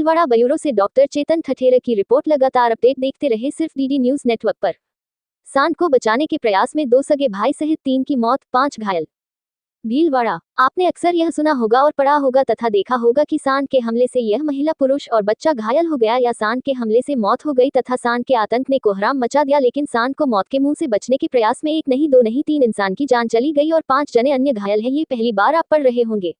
Bhilwara bureau से doctor चेतन ठठेरे की report. लगातार अपडेट देखते रहे सिर्फ डीडी न्यूज नेटवर्क पर। सांड को बचाने के प्रयास में 2 सगे भाई सहित 3 की मौत, 5 घायल। भीलवाड़ा। आपने अक्सर यह सुना होगा और पढ़ा होगा तथा देखा होगा कि सांड के हमले से यह महिला, पुरुष और बच्चा घायल हो गया या सांड के हमले से मौत हो गई तथा सांड के आतंक ने कोहराम मचा दिया। लेकिन सांड को मौत के मुंह से बचने के प्रयास में 1 नहीं 2 नहीं 3 इंसान की जान चली गई और 5 जने अन्य घायल हैं। ये पहली बार आप पढ़ रहे होंगे।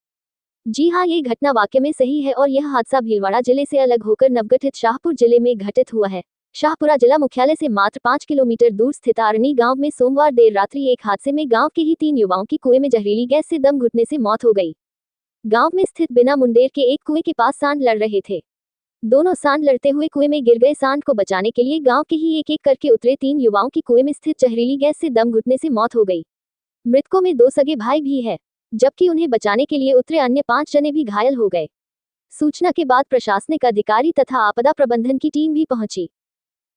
जी हाँ, ये घटना वाकई में सही है और यह हादसा भीलवाड़ा जिले से अलग होकर नवगठित शाहपुर जिले में घटित हुआ है। शाहपुरा जिला मुख्यालय से मात्र 5 किलोमीटर दूर स्थित आरनी गांव में सोमवार देर रात्रि एक हादसे में गांव के ही 3 युवाओं की कुएं में जहरीली गैस से दम घुटने से मौत हो गई। गांव में स्थित बिना मुंडेर के एक कुएं के पास सांड लड़ रहे थे। दोनों सांड लड़ते हुए कुएं में गिर गए। सांड को बचाने के लिए गांव के ही एक एक करके उतरे 3 युवाओं की कुएं में स्थित जहरीली गैस से दम घुटने से मौत हो गई। मृतकों में 2 सगे भाई भी है, जबकि उन्हें बचाने के लिए उतरे अन्य 5 जने भी घायल हो गए। सूचना के बाद प्रशासनिक अधिकारी तथा आपदा प्रबंधन की टीम भी पहुंची।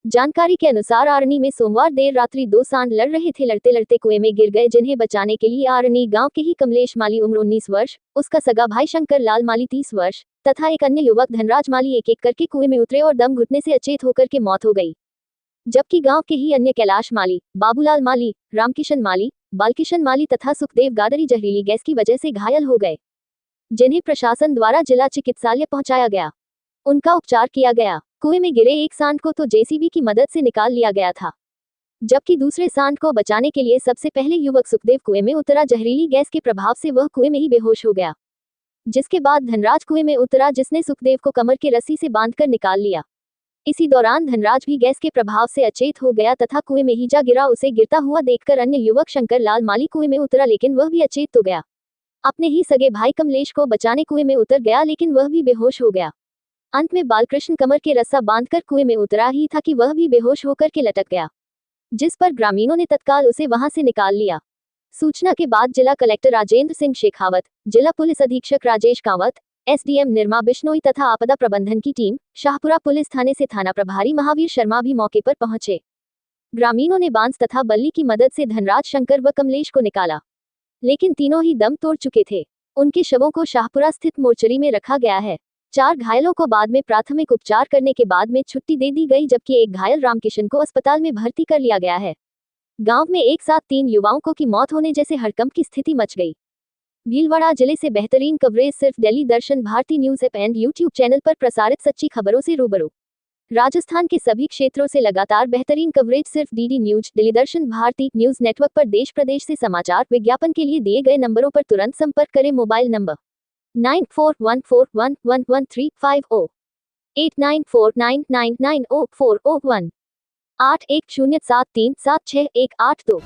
जानकारी के अनुसार आरनी में सोमवार देर रात्रि 2 सांड लड़ रहे थे। लड़ते लड़ते कुएं में गिर गए, जिन्हें बचाने के लिए आरनी गांव के ही कमलेश माली उम्र 19 वर्ष, उसका सगा भाई शंकर लाल माली 30 वर्ष तथा एक अन्य युवक धनराज माली एक एक करके कुएं में उतरे और दम घुटने से अचेत होकर के मौत हो गई। जबकि गांव के ही अन्य कैलाश माली, बाबूलाल माली, रामकिशन माली, बालकिशन माली तथा सुखदेव गादरी जहरीली गैस की वजह से घायल हो गए, जिन्हें प्रशासन द्वारा जिला चिकित्सालय पहुंचाया गया। उनका उपचार किया गया। कुएं में गिरे एक सांड को तो जेसीबी की मदद से निकाल लिया गया था, जबकि दूसरे सांड को बचाने के लिए सबसे पहले युवक सुखदेव कुएं में उतरा। जहरीली गैस के प्रभाव से वह कुएं में ही बेहोश हो गया, जिसके बाद धनराज कुएं में उतरा, जिसने सुखदेव को कमर के रस्सी से बांधकर निकाल लिया। इसी दौरान धनराज भी गैस के प्रभाव से अचेत हो गया तथा कुएं में ही जा गिरा। उसे गिरता हुआ देखकर अन्य युवक शंकर लाल माली कुएं में उतरा, लेकिन वह भी अचेत तो गया। अपने ही सगे भाई कमलेश को बचाने कुएं में उतर गया, लेकिन वह भी बेहोश हो गया। अंत में बालकृष्ण कमर के रस्सा बांधकर कुएं में उतरा ही था कि वह भी बेहोश होकर के लटक गया, जिस पर ग्रामीणों ने तत्काल उसे वहां से निकाल लिया। सूचना के बाद जिला कलेक्टर राजेंद्र सिंह शेखावत, जिला पुलिस अधीक्षक राजेश कांवत, एसडीएम निर्मा बिश्नोई तथा आपदा प्रबंधन की टीम, शाहपुरा पुलिस थाने से थाना प्रभारी महावीर शर्मा भी मौके पर पहुंचे। ग्रामीणों ने बांस तथा बल्ली की मदद से धनराज, शंकर व कमलेश को निकाला, लेकिन तीनों ही दम तोड़ चुके थे। उनके शवों को शाहपुरा स्थित मोर्चरी में रखा गया है। 4 घायलों को बाद में प्राथमिक उपचार करने के बाद में छुट्टी दे दी गई, जबकि एक घायल रामकिशन को अस्पताल में भर्ती कर लिया गया है। गांव में एक साथ 3 युवाओं को की मौत होने जैसे हड़कंप की स्थिति मच गई। भीलवाड़ा जिले से बेहतरीन कवरेज सिर्फ Delhi Darshan Bharati news app and YouTube channel पर प्रसारित सच्ची खबरों से रूबरू। राजस्थान के सभी क्षेत्रों से लगातार बेहतरीन कवरेज सिर्फ DD news, Delhi Darshan Bharati news network पर। देश प्रदेश से समाचार, विज्ञापन के लिए दिए गए नंबरों पर तुरंत संपर्क करें। Mobile number 9414111350, 8949990401, 8107376182।